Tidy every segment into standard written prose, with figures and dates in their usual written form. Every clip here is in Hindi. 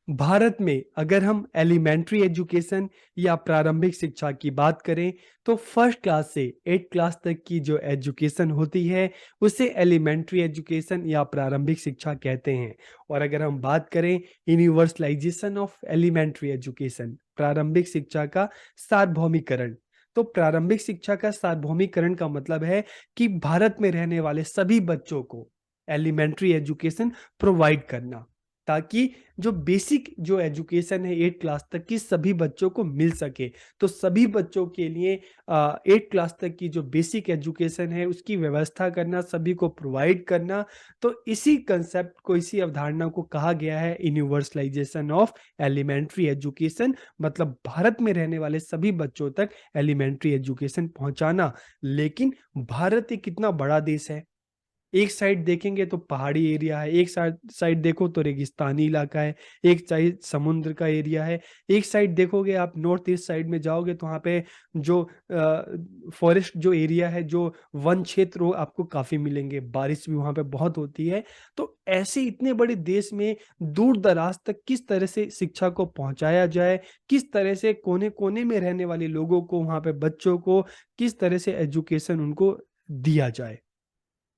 भारत में अगर हम एलिमेंट्री एजुकेशन या प्रारंभिक शिक्षा की बात करें तो फर्स्ट क्लास से 8 क्लास तक की जो एजुकेशन होती है उसे एलिमेंट्री एजुकेशन या प्रारंभिक शिक्षा कहते हैं। और अगर हम बात करें यूनिवर्सलाइजेशन ऑफ एलिमेंट्री एजुकेशन, प्रारंभिक शिक्षा का सार्वभौमिकरण, तो प्रारंभिक शिक्षा का सार्वभौमिकरण का मतलब है कि भारत में रहने वाले सभी बच्चों को एलिमेंट्री एजुकेशन प्रोवाइड करना, ताकि जो बेसिक जो एजुकेशन है 8 क्लास तक की सभी बच्चों को मिल सके। तो सभी बच्चों के लिए 8 क्लास तक की जो बेसिक एजुकेशन है उसकी व्यवस्था करना, सभी को प्रोवाइड करना। तो इसी कंसेप्ट को, इसी अवधारणा को कहा गया है यूनिवर्सलाइजेशन ऑफ एलिमेंट्री एजुकेशन, मतलब भारत में रहने वाले सभी बच्चों तक एलिमेंट्री एजुकेशन पहुंचाना। लेकिन भारत एक कितना बड़ा देश है, एक साइड देखेंगे तो पहाड़ी एरिया है, एक साइड देखो तो रेगिस्तानी इलाका है, एक साइड समुद्र का एरिया है, एक साइड देखोगे आप नॉर्थ ईस्ट साइड में जाओगे तो वहाँ पे जो फॉरेस्ट जो एरिया है, जो वन क्षेत्र हो आपको काफ़ी मिलेंगे, बारिश भी वहाँ पे बहुत होती है। तो ऐसे इतने बड़े देश में दूर दराज तक किस तरह से शिक्षा को पहुँचाया जाए, किस तरह से कोने-कोने में रहने वाले लोगों को, वहाँ पे बच्चों को किस तरह से एजुकेशन उनको दिया जाए।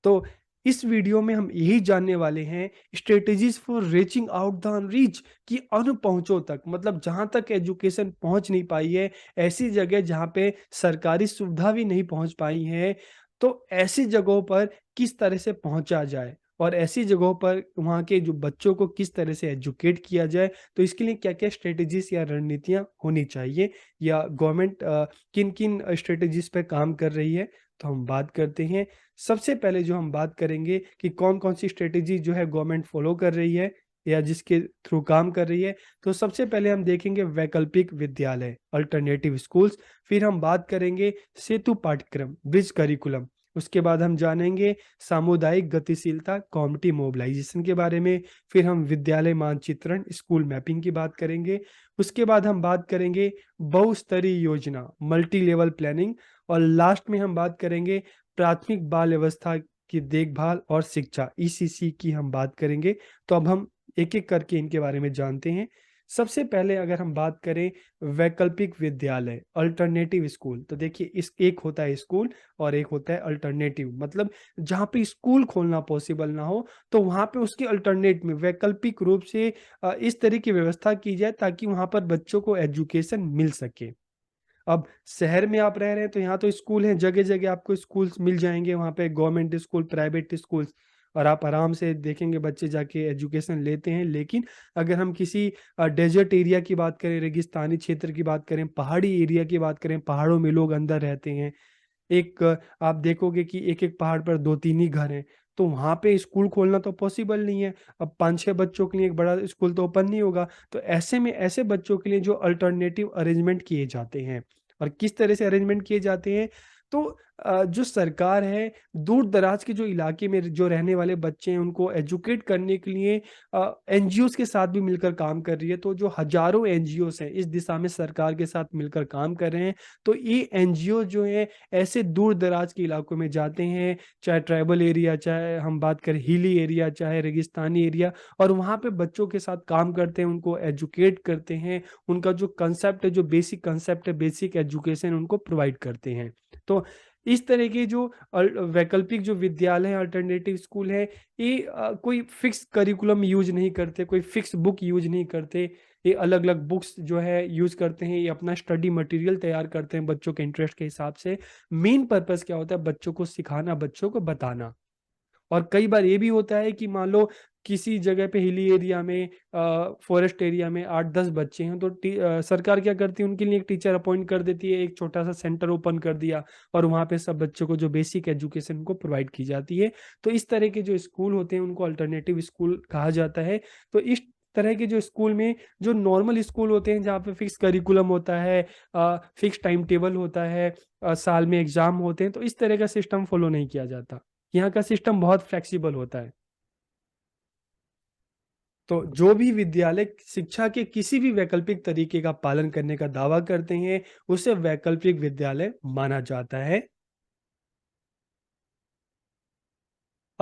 तो इस वीडियो में हम यही जानने वाले हैं strategies for reaching out the unreach, कि अनपहुंचों तक, मतलब जहां तक एजुकेशन पहुंच नहीं पाई है, ऐसी जगह जहां पे सरकारी सुविधा भी नहीं पहुंच पाई है, तो ऐसी जगहों पर किस तरह से पहुंचा जाए और ऐसी जगहों पर वहां के जो बच्चों को किस तरह से एजुकेट किया जाए। तो इसके लिए क्या क्या स्ट्रेटेजीज या रणनीतियां होनी चाहिए, या गवर्नमेंट किन किन स्ट्रेटेजीज पे काम कर रही है, तो हम बात करते हैं। सबसे पहले जो हम बात करेंगे कि कौन-कौन सी स्ट्रेटेजी जो है गवर्नमेंट फॉलो कर रही है या जिसके थ्रू काम कर रही है। तो सबसे पहले हम देखेंगे वैकल्पिक विद्यालय, अल्टरनेटिव स्कूल्स, फिर हम बात करेंगे सेतु पाठ्यक्रम, ब्रिज करिकुलम। उसके बाद हम जानेंगे सामुदायिक गतिशीलता, कम्युनिटी मोबिलाइजेशन के बारे में, फिर हम विद्यालय मानचित्रण, स्कूल मैपिंग की बात करेंगे। उसके बाद हम बात करेंगे बहुस्तरीय योजना, मल्टी लेवल प्लानिंग, और लास्ट में हम बात करेंगे प्राथमिक बाल अवस्था की देखभाल और शिक्षा, ईसीसी की हम बात करेंगे। तो अब हम एक-एक करके इनके बारे में जानते हैं। सबसे पहले अगर हम बात करें वैकल्पिक विद्यालय, अल्टरनेटिव स्कूल, तो देखिए इस एक होता है स्कूल और एक होता है अल्टरनेटिव, मतलब जहाँ पे स्कूल खोलना पॉसिबल ना हो तो वहाँ पे उसके अल्टरनेट में वैकल्पिक रूप से इस तरह की व्यवस्था की जाए ताकि वहाँ पर बच्चों को एजुकेशन मिल सके। अब शहर में आप रह रहे हैं तो यहाँ तो स्कूल हैं, जगह-जगह आपको स्कूल्स मिल जाएँगे, वहाँ पे गवर्नमेंट स्कूल, प्राइवेट स्कूल्स, और आप आराम से देखेंगे बच्चे जाके एजुकेशन लेते हैं। लेकिन अगर हम किसी डेज़र्ट एरिया की बात करें, रेगिस्तानी क्षेत्र की बात करें, पहाड़ी एरिया की बात करें, पहाड़ों में लोग अंदर रहते हैं। आप देखोगे कि एक-एक पहाड़ पर 2-3 ही घर हैं, तो वहाँ पे स्कूल खोलना तो पॉसिबल नहीं है। अब 5-6 बच्चों के लिए एक बड़ा स्कूल तो ओपन नहीं होगा। तो ऐसे में ऐसे बच्चों के लिए जो अल्टरनेटिव अरेंजमेंट किए जाते हैं, और किस तरह से अरेंजमेंट किए जाते हैं, तो जो सरकार है दूर-दराज के जो इलाके में जो रहने वाले बच्चे हैं उनको एजुकेट करने के लिए एनजीओज़ के साथ भी मिलकर काम कर रही है। तो जो हज़ारों एनजीओज़ हैं इस दिशा में सरकार के साथ मिलकर काम कर रहे हैं। तो ये एनजीओ जो हैं ऐसे दूर-दराज के इलाकों में जाते हैं, चाहे ट्राइबल एरिया, चाहे हम बात करें हिली एरिया, चाहे रेगिस्तानी एरिया, और वहाँ पे बच्चों के साथ काम करते हैं, उनको एजुकेट करते हैं, उनका जो कंसेप्ट है, जो बेसिक कंसेप्ट है, बेसिक एजुकेशन उनको प्रोवाइड करते हैं। तो इस तरह के जो वैकल्पिक जो विद्यालय हैं, अल्टरनेटिव स्कूल हैं, ये कोई फिक्स करिकुलम यूज़ नहीं करते, कोई फिक्स बुक यूज़ नहीं करते। ये अलग-अलग बुक्स जो है यूज़ करते हैं, ये अपना स्टडी मटेरियल तैयार करते हैं बच्चों के इंटरेस्ट के हिसाब से। मेन पर्पज़ क्या होता है? बच्चों को सिखाना, बच्चों को बताना। और कई बार ये भी होता है कि मान लो किसी जगह पे हिली एरिया में, फॉरेस्ट एरिया में 8-10 बच्चे हैं, तो सरकार क्या करती है, उनके लिए एक टीचर अपॉइंट कर देती है, एक छोटा-सा सेंटर ओपन कर दिया और वहाँ पे सब बच्चों को जो बेसिक एजुकेशन उनको प्रोवाइड की जाती है। तो इस तरह के जो स्कूल होते हैं उनको अल्टरनेटिव स्कूल कहा जाता है। तो इस तरह के जो स्कूल में जो नॉर्मल स्कूल होते हैं जहाँ पे फिक्स करिकुलम होता है, फिक्स टाइम टेबल होता है, साल में एग्ज़ाम होते हैं, तो इस तरह का सिस्टम फॉलो नहीं किया जाता। यहाँ का सिस्टम बहुत फ्लेक्सिबल होता है। तो जो भी विद्यालय शिक्षा के किसी भी वैकल्पिक तरीके का पालन करने का दावा करते हैं, उसे वैकल्पिक विद्यालय माना जाता है।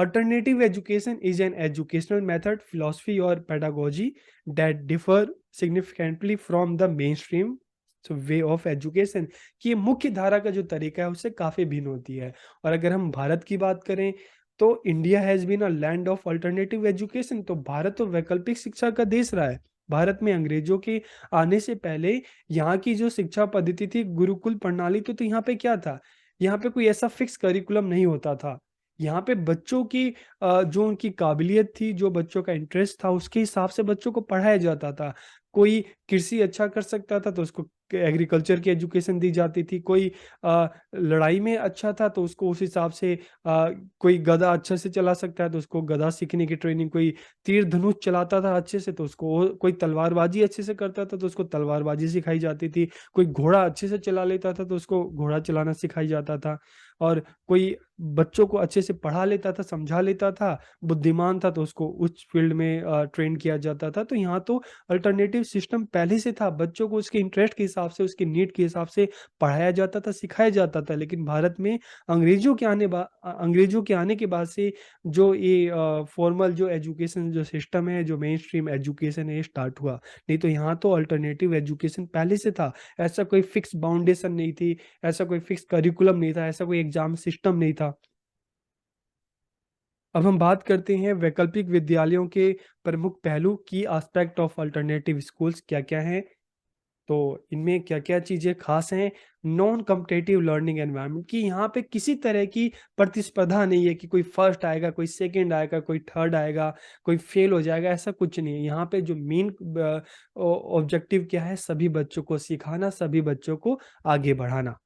Alternative education is an educational method, philosophy, or pedagogy that differ significantly from the mainstream way of education, कि ये मुख्य धारा का जो तरीका है उससे काफ़ी भिन्न होती है। और अगर हम भारत की बात करें तो India has been a land of alternative education, तो भारत तो वैकल्पिक शिक्षा का देश रहा है। भारत में अंग्रेजों के आने से पहले यहाँ की जो शिक्षा पद्धति थी गुरुकुल प्रणाली, तो यहाँ पे क्या था, यहाँ पे कोई ऐसा फिक्स करिकुलम नहीं होता था। यहाँ पे बच्चों की जो उनकी काबिलियत थी, जो बच्चों का इंटरेस्ट था, उसके हिसाब से बच्चों को पढ़ाया जाता था। कोई कृषि अच्छा कर सकता था तो उसको एग्रीकल्चर की एजुकेशन दी जाती थी। कोई लड़ाई में अच्छा था तो उसको उस हिसाब से कोई गदा अच्छे से चला सकता है तो उसको गदा सीखने की ट्रेनिंग, कोई तीर धनुष चलाता था अच्छे से तो उसको, कोई तलवारबाजी अच्छे से करता था तो उसको तलवारबाजी सिखाई जाती थी। कोई घोड़ा अच्छे से चला लेता था तो उसको घोड़ा चलाना सिखाई जाता था। और कोई बच्चों को अच्छे से पढ़ा लेता था, समझा लेता था, बुद्धिमान था तो उसको उस फील्ड में ट्रेन किया जाता था। तो यहाँ तो अल्टरनेटिव सिस्टम पहले से था, बच्चों को उसके इंटरेस्ट के हिसाब से, उसकी नीड के हिसाब से पढ़ाया जाता था, सिखाया जाता था। लेकिन भारत में अंग्रेजों के आने के बाद से जो ये फॉर्मल जो एजुकेशन जो सिस्टम है, जो मेन स्ट्रीम एजुकेशन है, ये स्टार्ट हुआ। नहीं तो यहाँ तो अल्टरनेटिव एजुकेशन पहले से था। ऐसा कोई फिक्स बाउंडेशन नहीं थी, ऐसा कोई फिक्स करिकुलम नहीं था, ऐसा कोई एग्जाम सिस्टम नहीं था। अब हम बात करते हैं वैकल्पिक विद्यालयों के प्रमुख पहलू की एस्पेक्ट ऑफ अल्टरनेटिव स्कूल्स क्या-क्या हैं। तो इनमें क्या-क्या चीज़ें ख़ास हैं। नॉन कॉम्पिटिटिव लर्निंग एनवायरनमेंट, कि यहाँ पे किसी तरह की प्रतिस्पर्धा नहीं है कि कोई फर्स्ट आएगा, कोई सेकंड आएगा, कोई थर्ड आएगा, कोई फेल हो जाएगा, ऐसा कुछ नहीं है। यहाँ पे जो मेन ऑब्जेक्टिव क्या है, सभी बच्चों को सिखाना, सभी बच्चों को आगे बढ़ाना।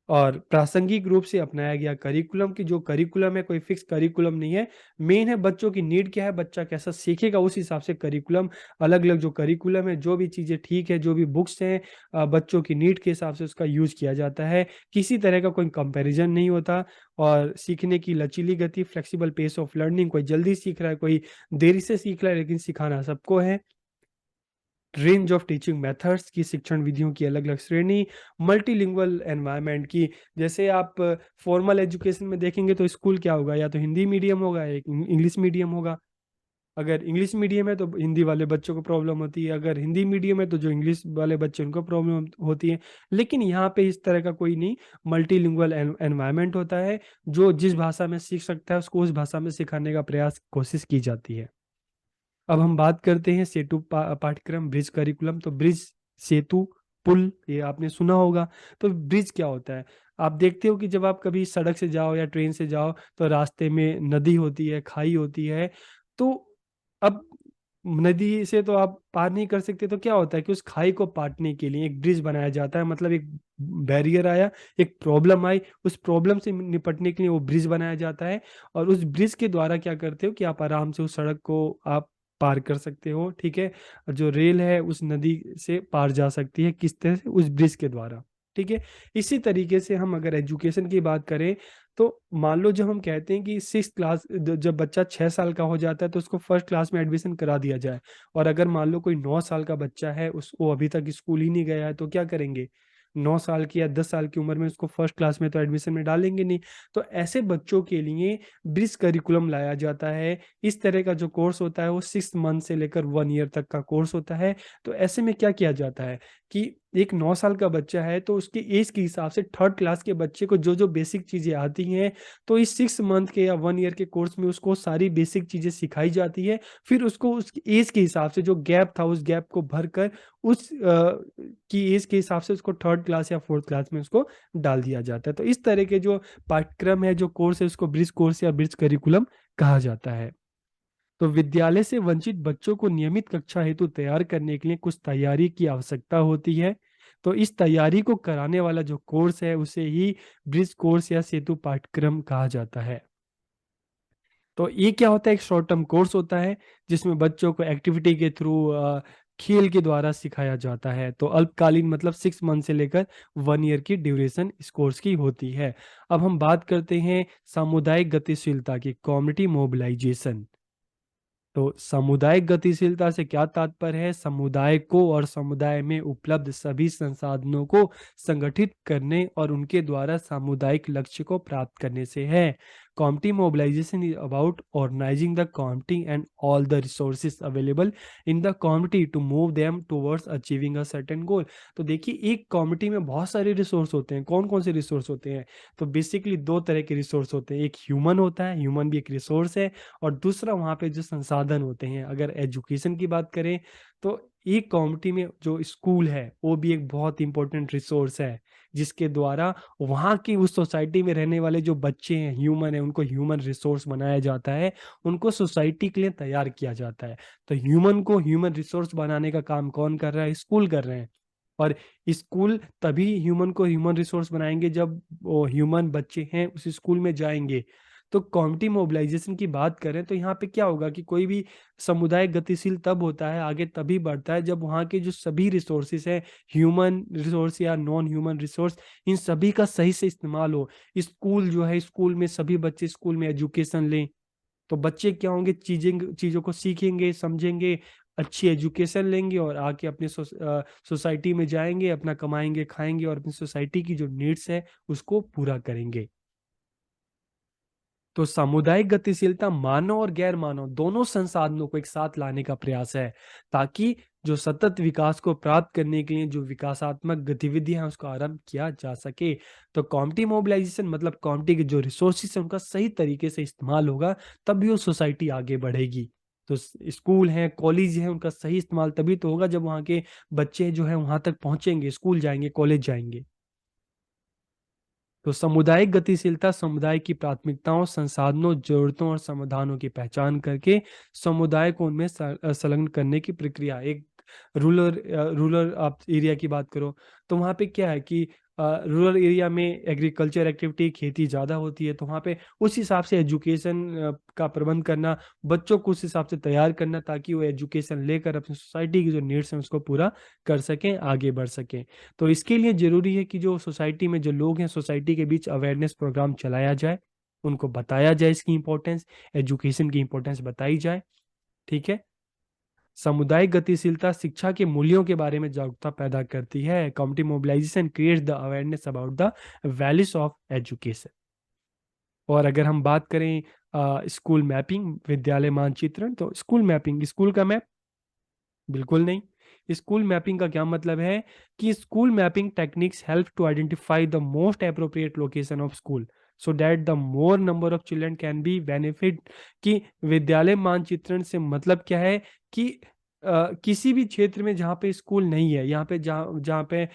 और प्रासंगिक रूप से अपनाया गया करिकुलम, कि जो करिकुलम है कोई फिक्स करिकुलम नहीं है। मेन है बच्चों की नीड क्या है, बच्चा कैसा सीखेगा, उस हिसाब से करिकुलम, अलग-अलग जो करिकुलम है, जो भी चीज़ें ठीक है, जो भी बुक्स हैं बच्चों की नीड के हिसाब से उसका यूज़ किया जाता है। किसी तरह का कोई कंपैरिज़न नहीं होता। और सीखने की लचीली गति, फ्लेक्सिबल पेस ऑफ लर्निंग, कोई जल्दी सीख रहा है, कोई देरी से सीख रहा है, लेकिन सिखाना सबको है। रेंज ऑफ टीचिंग मेथड्स, की शिक्षण विधियों की अलग-अलग श्रेणी, मल्टीलिंगुअल एनवायरनमेंट, की जैसे आप फॉर्मल एजुकेशन में देखेंगे तो स्कूल क्या होगा, या तो हिंदी मीडियम होगा या इंग्लिश मीडियम होगा। अगर इंग्लिश मीडियम है तो हिंदी वाले बच्चों को प्रॉब्लम होती है, अगर हिंदी मीडियम है तो जो इंग्लिश वाले बच्चे उनको प्रॉब्लम होती है। लेकिन यहाँ पे इस तरह का कोई नहीं, मल्टीलिंगुअल एनवायरनमेंट होता है, जो जिस भाषा में सीख सकता है उसको उस भाषा में सिखाने का प्रयास कोशिश की जाती है। अब हम बात करते हैं सेतु पाठ्यक्रम, ब्रिज करिकुलम। तो ब्रिज, सेतु, पुल, ये आपने सुना होगा। तो ब्रिज क्या होता है? आप देखते हो कि जब आप कभी सड़क से जाओ या ट्रेन से जाओ तो रास्ते में नदी होती है, खाई होती है। तो अब नदी से तो आप पार नहीं कर सकते, तो क्या होता है कि उस खाई को पाटने के लिए एक ब्रिज बनाया जाता है। मतलब एक बैरियर आया, एक प्रॉब्लम आई, उस प्रॉब्लम से निपटने के लिए वो ब्रिज बनाया जाता है। और उस ब्रिज के द्वारा क्या करते हो कि आप आराम से उस सड़क को आप पार कर सकते हो, ठीक है? और जो रेल है उस नदी से पार जा सकती है, किस तरह से? उस ब्रिज के द्वारा, ठीक है? इसी तरीके से हम अगर एजुकेशन की बात करें, तो मान लो जब हम कहते हैं कि 6th क्लास जब बच्चा 6 साल का हो जाता है तो उसको फर्स्ट क्लास में एडमिशन करा दिया जाए। और अगर मान लो कोई 9 साल का बच्चा है, उसको अभी तक स्कूल ही नहीं गया है, तो क्या करेंगे? 9 साल की या 10 साल की उम्र में उसको फर्स्ट क्लास में तो एडमिशन में डालेंगे नहीं। तो ऐसे बच्चों के लिए ब्रिज करिकुलम लाया जाता है। इस तरह का जो कोर्स होता है वो 6 मंथ से लेकर 1 ईयर तक का कोर्स होता है। तो ऐसे में क्या किया जाता है कि एक 9 साल का बच्चा है तो उसकी एज के हिसाब से 3rd क्लास के बच्चे को जो-जो बेसिक चीज़ें आती हैं, तो इस 6 मंथ के या 1 ईयर के कोर्स में उसको सारी बेसिक चीज़ें सिखाई जाती है। फिर उसको उसकी एज के हिसाब से जो गैप था, उस गैप को भरकर उस की एज के हिसाब से उसको 3rd क्लास या 4th क्लास में उसको डाल दिया जाता है। तो इस तरह के जो पाठ्यक्रम है, जो कोर्स है, उसको ब्रिज कोर्स या ब्रिज करिकुलम कहा जाता है। तो विद्यालय से वंचित बच्चों को नियमित कक्षा हेतु तैयार करने के लिए कुछ तैयारी की आवश्यकता होती है। तो इस तैयारी को कराने वाला जो कोर्स है उसे ही ब्रिज कोर्स या सेतु पाठ्यक्रम कहा जाता है। तो ये क्या होता है, एक शॉर्ट टर्म कोर्स होता है जिसमें बच्चों को एक्टिविटी के थ्रू खेल के द्वारा सिखाया जाता है। तो अल्पकालीन मतलब 6 मंथ से लेकर 1 ईयर की ड्यूरेशन इस कोर्स की होती है। अब हम बात करते हैं सामुदायिक गतिशीलता की, कम्युनिटी मोबिलाइजेशन। तो सामुदायिक गतिशीलता से क्या तात्पर्य है? समुदाय को और समुदाय में उपलब्ध सभी संसाधनों को संगठित करने और उनके द्वारा सामुदायिक लक्ष्य को प्राप्त करने से है। Community mobilization is about organizing the community and all the resources available in the community to move them towards achieving a certain goal. तो देखिए, एक कम्युनिटी में बहुत सारे रिसोर्स होते हैं। कौन कौन से रिसोर्स होते हैं? तो बेसिकली दो तरह के रिसोर्स होते हैं। एक ह्यूमन होता है, ह्यूमन भी एक रिसोर्स है, और दूसरा वहाँ पे जो संसाधन होते हैं। अगर एजुकेशन की बात करें तो एक कम्युनिटी में जो स्कूल है वो भी एक बहुत इंपॉर्टेंट रिसोर्स है, जिसके द्वारा वहाँ की उस सोसाइटी में रहने वाले जो बच्चे हैं, ह्यूमन है, उनको ह्यूमन रिसोर्स बनाया जाता है, उनको सोसाइटी के लिए तैयार किया जाता है। तो ह्यूमन को ह्यूमन रिसोर्स बनाने का काम कौन कर रहा है? स्कूल कर रहे हैं। और स्कूल तभी ह्यूमन को ह्यूमन रिसोर्स बनाएंगे जब वो ह्यूमन बच्चे हैं उस स्कूल में जाएंगे। तो कम्युनिटी मोबिलाइजेशन की बात करें तो यहाँ पे क्या होगा कि कोई भी समुदाय गतिशील तब होता है, आगे तभी बढ़ता है, जब वहाँ के जो सभी रिसोर्सेस हैं, ह्यूमन रिसोर्स या नॉन ह्यूमन रिसोर्स, इन सभी का सही से इस्तेमाल हो। स्कूल जो है, स्कूल में सभी बच्चे स्कूल में एजुकेशन लें, तो बच्चे क्या होंगे, चीज़ों को सीखेंगे, समझेंगे, अच्छी एजुकेशन लेंगे और आके अपने सोसाइटी में जाएँगे, अपना कमाएँगे, खाएँगे और अपनी सोसाइटी की जो नीड्स है उसको पूरा करेंगे। तो सामुदायिक गतिशीलता मानव और गैर मानव दोनों संसाधनों को एक साथ लाने का प्रयास है, ताकि जो सतत विकास को प्राप्त करने के लिए जो विकासात्मक गतिविधियां हैं उसका आरंभ किया जा सके। तो कम्युनिटी मोबिलाइजेशन मतलब कम्युनिटी के जो रिसोर्सेस हैं उनका सही तरीके से इस्तेमाल होगा, तभी वो सोसाइटी आगे बढ़ेगी। तो स्कूल हैं, कॉलेज हैं, उनका सही इस्तेमाल तभी तो होगा जब वहाँ के बच्चे जो हैं वहाँ तक पहुँचेंगे, स्कूल जाएंगे, कॉलेज जाएंगे। तो सामुदायिक गतिशीलता समुदाय की प्राथमिकताओं, संसाधनों, जरूरतों और समाधानों की पहचान करके समुदाय को उनमें संलग्न करने की प्रक्रिया। एक रूरल आप एरिया की बात करो तो वहाँ पे क्या है कि रूरल एरिया में एग्रीकल्चर एक्टिविटी, खेती ज़्यादा होती है, तो वहाँ पे उस हिसाब से एजुकेशन का प्रबंध करना, बच्चों को उस हिसाब से तैयार करना, ताकि वो एजुकेशन लेकर अपनी सोसाइटी की जो नीड्स हैं उसको पूरा कर सकें, आगे बढ़ सकें। तो इसके लिए ज़रूरी है कि जो सोसाइटी में जो लोग हैं, सोसाइटी के बीच अवेयरनेस प्रोग्राम चलाया जाए, उनको बताया जाए इसकी इम्पोर्टेंस, एजुकेशन की इम्पोर्टेंस बताई जाए, ठीक है? सामुदायिक गतिशीलता शिक्षा के मूल्यों के बारे में जागरूकता पैदा करती है। Community mobilisation creates the awareness about the values of education. और अगर हम बात करें स्कूल मैपिंग, विद्यालय मानचित्रण, तो स्कूल मैपिंग, स्कूल का मैप बिल्कुल नहीं। स्कूल मैपिंग का क्या मतलब है कि school mapping techniques help to identify the most appropriate location of school so that the more number of children can be benefit. कि विद्यालय मानचित्रण से मतलब क्या है कि किसी भी क्षेत्र में जहाँ पे स्कूल नहीं है, यहाँ पे जहाँ जहाँ पे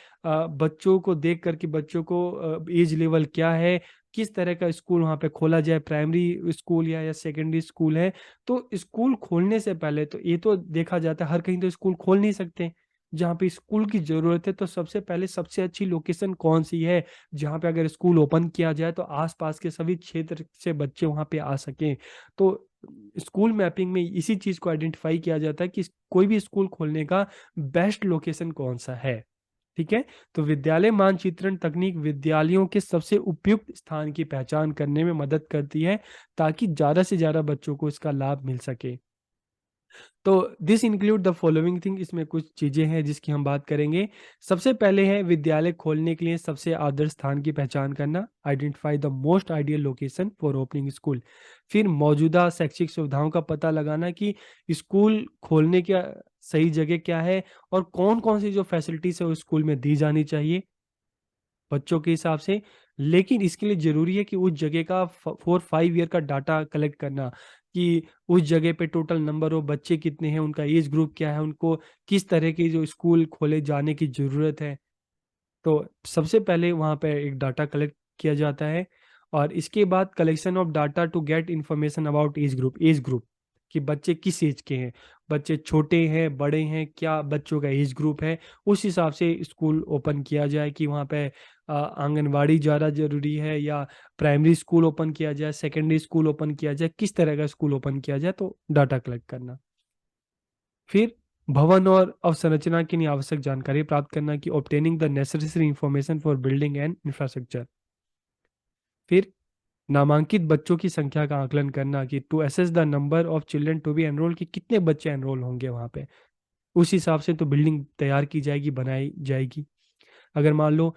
बच्चों को देख कर के बच्चों को एज लेवल क्या है, किस तरह का स्कूल वहाँ पे खोला जाए, प्राइमरी स्कूल या सेकेंडरी स्कूल है। तो स्कूल खोलने से पहले तो ये तो देखा जाता है, हर कहीं तो स्कूल खोल नहीं सकते। जहाँ पे स्कूल की ज़रूरत है तो सबसे पहले सबसे अच्छी लोकेशन कौन-सी है, जहाँ पे अगर स्कूल ओपन किया जाए तो आस-पास के सभी क्षेत्र से बच्चे वहाँ पे आ सकें। तो स्कूल मैपिंग में इसी चीज़ को आइडेंटिफ़ाई किया जाता है कि कोई भी स्कूल खोलने का बेस्ट लोकेशन कौन-सा है, ठीक है? तो विद्यालय मानचित्रण तकनीक विद्यालयों के सबसे उपयुक्त स्थान की पहचान करने में मदद करती है, ताकि ज़्यादा से ज़्यादा बच्चों को इसका लाभ मिल सके। तो this include the following thing, इसमें कुछ चीज़ें हैं जिसकी हम बात करेंगे। सबसे पहले है विद्यालय खोलने के लिए सबसे आदर्श स्थान की पहचान करना, identify the most ideal location for opening school. फिर मौजूदा शैक्षिक सुविधाओं का पता लगाना कि स्कूल खोलने का सही जगह क्या है और कौन-कौन सी जो फैसिलिटीज़ है वो स्कूल में दी जानी चाहिए बच्चों के हिसाब से। लेकिन इसके लिए ज़रूरी है कि उस जगह का 4-5 ईयर का डाटा कलेक्ट करना, कि उस जगह पे टोटल नंबर ऑफ बच्चे कितने हैं, उनका एज ग्रुप क्या है, उनको किस तरह के जो स्कूल खोले जाने की ज़रूरत है। तो सबसे पहले वहाँ पे एक डाटा कलेक्ट किया जाता है, और इसके बाद collection of data to get information about age group कि बच्चे किस एज के हैं, बच्चे छोटे हैं, बड़े हैं, क्या बच्चों का एज ग्रुप है, उस हिसाब से स्कूल ओपन किया जाए। कि वहाँ पे आंगनवाड़ी ज़्यादा ज़रूरी है या प्राइमरी स्कूल ओपन किया जाए, सेकेंडरी स्कूल ओपन किया जाए, किस तरह का स्कूल ओपन किया जाए, तो डाटा कलेक्ट करना। फिर भवन और अवसंरचना के लिए आवश्यक जानकारी प्राप्त करना, कि obtaining the necessary information for building and infrastructure. फिर नामांकित बच्चों की संख्या का आकलन करना, कि to assess the number of children to be enrol, कि कितने बच्चे एनरोल होंगे वहाँ पे, उस हिसाब से तो बिल्डिंग तैयार की जाएगी, बनाई जाएगी। अगर मान लो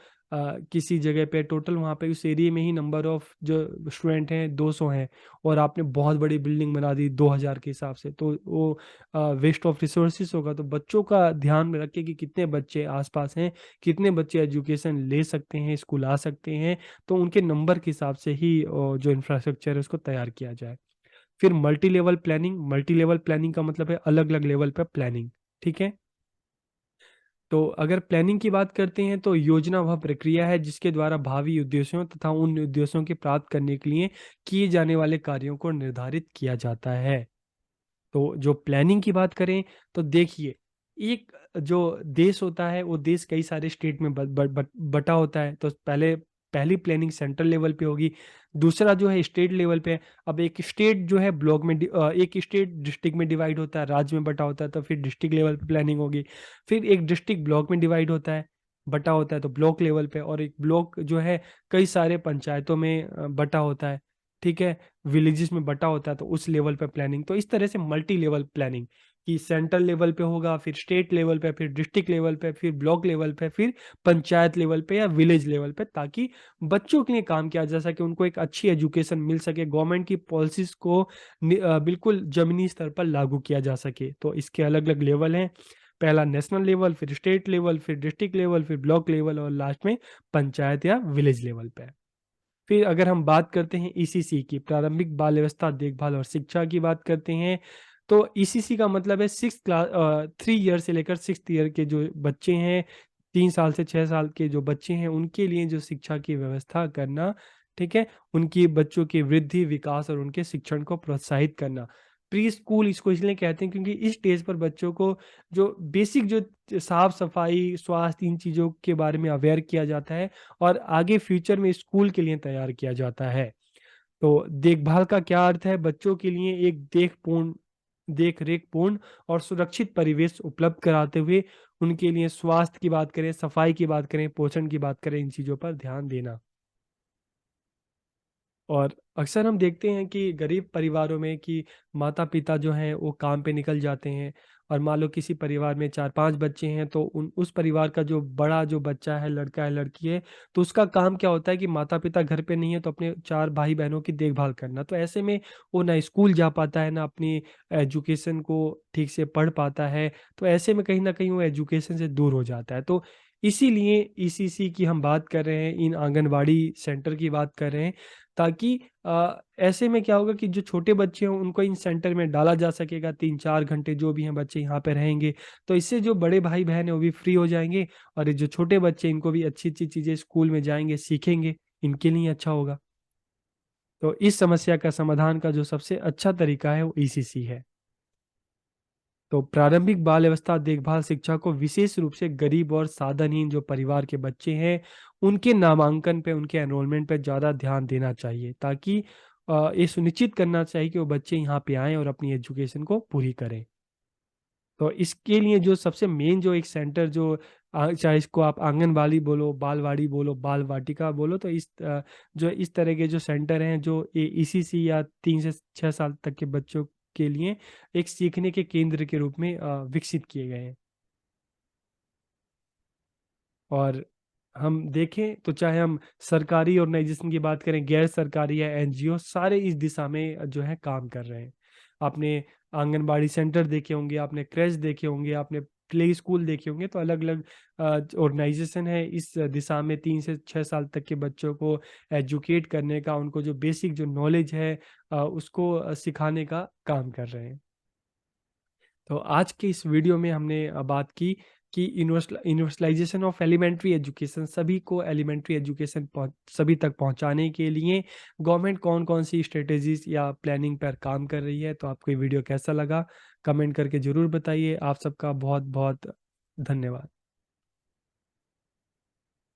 किसी जगह पे टोटल वहाँ पे उस एरिया में ही नंबर ऑफ जो स्टूडेंट हैं 200 हैं, और आपने बहुत बड़ी बिल्डिंग बना दी 2000 के हिसाब से, तो वो वेस्ट ऑफ रिसोर्सेज होगा। तो बच्चों का ध्यान में रखें कि कितने बच्चे आसपास हैं, कितने बच्चे एजुकेशन ले सकते हैं, स्कूल आ सकते हैं, तो उनके नंबर के हिसाब से ही जो इंफ्रास्ट्रक्चर है उसको तैयार किया जाए। फिर मल्टी लेवल प्लानिंग का मतलब है अलग अलग लेवल पर प्लानिंग। ठीक है, तो अगर प्लानिंग की बात करते हैं तो योजना वह प्रक्रिया है जिसके द्वारा भावी उद्देश्यों तथा उन उद्देश्यों के प्राप्त करने के लिए किए जाने वाले कार्यों को निर्धारित किया जाता है। तो जो प्लानिंग की बात करें तो देखिए, एक जो देश होता है वो देश कई सारे स्टेट में बटा होता है। तो पहली प्लानिंग सेंट्रल लेवल पे होगी, दूसरा जो है स्टेट लेवल पे है। अब एक स्टेट जो है एक स्टेट डिस्ट्रिक्ट में डिवाइड होता है, राज्य में बटा होता है, तो फिर डिस्ट्रिक्ट लेवल पे प्लानिंग होगी। फिर एक डिस्ट्रिक्ट ब्लॉक में डिवाइड होता है, बटा होता है, तो ब्लॉक लेवल पे। और एक ब्लॉक जो है कई सारे पंचायतों में बटा होता है, ठीक है, विलेजेस में बटा होता है, तो उस लेवल पे प्लानिंग। तो इस तरह से मल्टी लेवल प्लानिंग कि सेंट्रल लेवल पे होगा, फिर स्टेट लेवल पे, फिर डिस्ट्रिक्ट लेवल पे, फिर ब्लॉक लेवल पे, फिर पंचायत लेवल पे या विलेज लेवल पे, ताकि बच्चों के लिए काम किया जा सके, उनको एक अच्छी एजुकेशन मिल सके, गवर्नमेंट की पॉलिसीज को बिल्कुल जमीनी स्तर पर लागू किया जा सके। तो इसके अलग अलग लेवल हैं, पहला नेशनल लेवल, फिर स्टेट लेवल, फिर डिस्ट्रिक्ट लेवल, फिर ब्लॉक लेवल, और लास्ट में पंचायत या विलेज लेवल पे। फिर अगर हम बात करते हैं ईसीसी की, प्रारंभिक बाल अवस्था देखभाल और शिक्षा की बात करते हैं, तो ईसीसी का मतलब है 3 ईयर से लेकर 6th ईयर के जो बच्चे हैं, 3 साल से 6 साल के जो बच्चे हैं, उनके लिए जो शिक्षा की व्यवस्था करना, ठीक है, उनकी बच्चों की वृद्धि, विकास और उनके शिक्षण को प्रोत्साहित करना। प्री स्कूल इसको इसलिए कहते हैं क्योंकि इस स्टेज पर बच्चों को जो बेसिक जो साफ सफाई, स्वास्थ्य, इन चीज़ों के बारे में अवेयर किया जाता है, और आगे फ्यूचर में स्कूल के लिए तैयार किया जाता है। तो देखभाल का क्या अर्थ है? बच्चों के लिए एक देख रेख पूर्ण और सुरक्षित परिवेश उपलब्ध कराते हुए उनके लिए स्वास्थ्य की बात करें, सफाई की बात करें, पोषण की बात करें, इन चीज़ों पर ध्यान देना। और अक्सर हम देखते हैं कि गरीब परिवारों में कि माता-पिता जो हैं वो काम पे निकल जाते हैं, और मान लो किसी परिवार में 4-5 बच्चे हैं, तो उन उस परिवार का जो बड़ा जो बच्चा है, लड़का है, लड़की है, तो उसका काम क्या होता है कि माता-पिता घर पे नहीं है तो अपने 4 भाई-बहनों की देखभाल करना। तो ऐसे में वो ना स्कूल जा पाता है, ना अपनी एजुकेशन को ठीक से पढ़ पाता है, तो ऐसे में कहीं न कहीं वो एजुकेशन से दूर हो जाता है। तो इसीलिए ईसीसी की हम बात कर रहे हैं, इन आंगनबाड़ी सेंटर की बात कर रहे हैं, ताकि ऐसे में क्या होगा कि जो छोटे बच्चे हैं उनको इन सेंटर में डाला जा सकेगा, 3-4 घंटे जो भी हैं बच्चे यहाँ पे रहेंगे। तो इससे जो बड़े भाई-बहन हैं वो भी फ्री हो जाएँगे, और ये जो छोटे बच्चे हैं इनको भी अच्छी-अच्छी चीज़ें स्कूल में जाएँगे, सीखेंगे, इनके लिए अच्छा होगा। तो इस समस्या का समाधान का जो सबसे अच्छा तरीका है वो ईसीसी है। तो प्रारंभिक बाल अवस्था देखभाल शिक्षा को विशेष रूप से गरीब और साधनहीन जो परिवार के बच्चे हैं, उनके नामांकन पे, उनके एनरोलमेंट पे ज़्यादा ध्यान देना चाहिए, ताकि ये सुनिश्चित करना चाहिए कि वो बच्चे यहाँ पे आएँ और अपनी एजुकेशन को पूरी करें। तो इसके लिए जो सबसे मेन जो एक सेंटर जो चाहे इसको आप आंगनबाड़ी बोलो, बालवाड़ी बोलो, बाल वाटिका बोलो, तो जो इस तरह के जो सेंटर हैं जो ईसीसी या 3 से 6 साल तक के बच्चों के लिए एक सीखने के केंद्र के रूप में विकसित किए गए हैं। और हम देखें तो चाहे हम सरकारी ऑर्गेनाइजेशन की बात करें, गैर सरकारी या एनजीओ, सारे इस दिशा में जो है काम कर रहे हैं। आपने आंगनबाड़ी सेंटर देखे होंगे, आपने क्रेच देखे होंगे, आपने प्ले स्कूल देखे होंगे, तो अलग अलग ऑर्गेनाइजेशन है इस दिशा में 3 से 6 साल तक के बच्चों को एजुकेट करने का, उनको जो बेसिक जो नॉलेज है उसको सिखाने का काम कर रहे हैं। तो आज के इस वीडियो में हमने बात की कि यूनिवर्सलाइजेशन ऑफ एलिमेंट्री एजुकेशन, सभी को एलिमेंट्री एजुकेशन सभी तक पहुंचाने के लिए गवर्नमेंट कौन कौन सी स्ट्रेटेजीज या प्लानिंग पर काम कर रही है। तो आपको ये वीडियो कैसा लगा, कमेंट करके ज़रूर बताइए। आप सबका बहुत बहुत धन्यवाद।